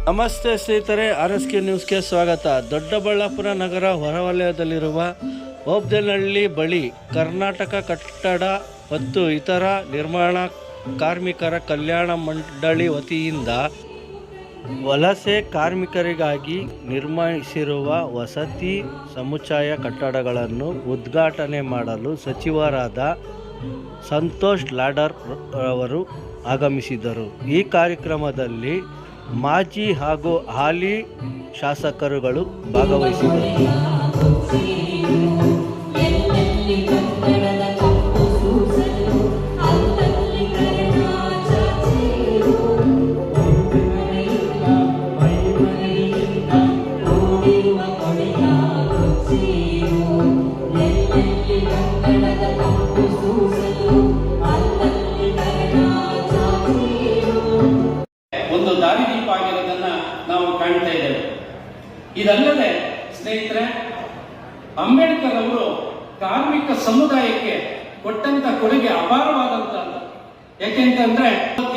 ನಮಸ್ತೆ ಸ್ನೇಹಿತರೆ, RSK ನ್ಯೂಸ್ಗೆ ಸ್ವಾಗತ. ದೊಡ್ಡಬಳ್ಳಾಪುರ ನಗರ ಹೊರವಲಯದಲ್ಲಿರುವ ಓಬ್ದೇನಹಳ್ಳಿ ಬಳಿ ಕರ್ನಾಟಕ ಕಟ್ಟಡ ಮತ್ತು ಇತರ ನಿರ್ಮಾಣ ಕಾರ್ಮಿಕರ ಕಲ್ಯಾಣ ಮಂಡಳಿ ವತಿಯಿಂದ ವಲಸೆ ಕಾರ್ಮಿಕರಿಗಾಗಿ ನಿರ್ಮಿಸಿರುವ ವಸತಿ ಸಮುಚ್ಚಯ ಕಟ್ಟಡಗಳನ್ನು ಉದ್ಘಾಟನೆ ಮಾಡಲು ಸಚಿವರಾದ ಸಂತೋಷ್ ಲಾಡರ್ ಅವರು ಆಗಮಿಸಿದರು. ಈ ಕಾರ್ಯಕ್ರಮದಲ್ಲಿ ಮಾಜಿ ಹಾಗೂ ಹಾಲಿ ಶಾಸಕರುಗಳು ಭಾಗವಹಿಸಿದರು. ಒಂದು ದಾರಿದೀಪ ಆಗಿರೋದನ್ನ ನಾವು ಕಾಣ್ತಾ ಇದ್ದೇವೆ. ಇದಲ್ಲದೆ ಸ್ನೇಹಿತರೆ, ಅಂಬೇಡ್ಕರ್ ಅವರು ಕಾರ್ಮಿಕ ಸಮುದಾಯಕ್ಕೆ ಕೊಟ್ಟಂತ ಕೊಡುಗೆ ಅಪಾರವಾದಂತಹದ್ದು. ಯಾಕೆಂತಂದ್ರೆ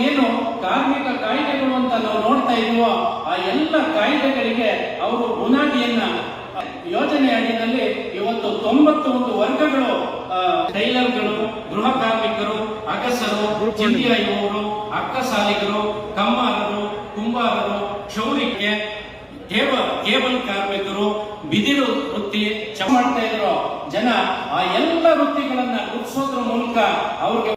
ಏನು ಕಾರ್ಮಿಕ ಕಾಯ್ದೆಗಳು ಅಂತ ನಾವು ನೋಡ್ತಾ ಇದೀವೋ ಆ ಎಲ್ಲ ಕಾಯ್ದೆಗಳಿಗೆ ಅವರು ಬುನಾದಿಯನ್ನ ಯೋಜನೆ ಅಡಿಯಲ್ಲಿ ಇವತ್ತು 91 ವರ್ಗಗಳು, ಟೈಲರ್ಗಳು, ಗೃಹ ಕಾರ್ಮಿಕರು, ಅಗಸರು, ಚಿಂದಿಯವರು, ಅಕ್ಕಸಾಲಿಗರು, ಕಮ್ಮಾರರು, ಕುಂಬಾರರು, ಕ್ಷೌರಿಕೆ, ಕೇಬಲ್ ಕಾರ್ಮಿಕರು, ಬಿದಿರು ವೃತ್ತಿ ಮಾಡ್ತಾ ಇರೋ ಜನ ಆ ಎಲ್ಲ ವೃತ್ತಿಗಳನ್ನ ಗುರುತಿಸೋದ್ರ ಮೂಲಕ ಅವ್ರಿಗೆ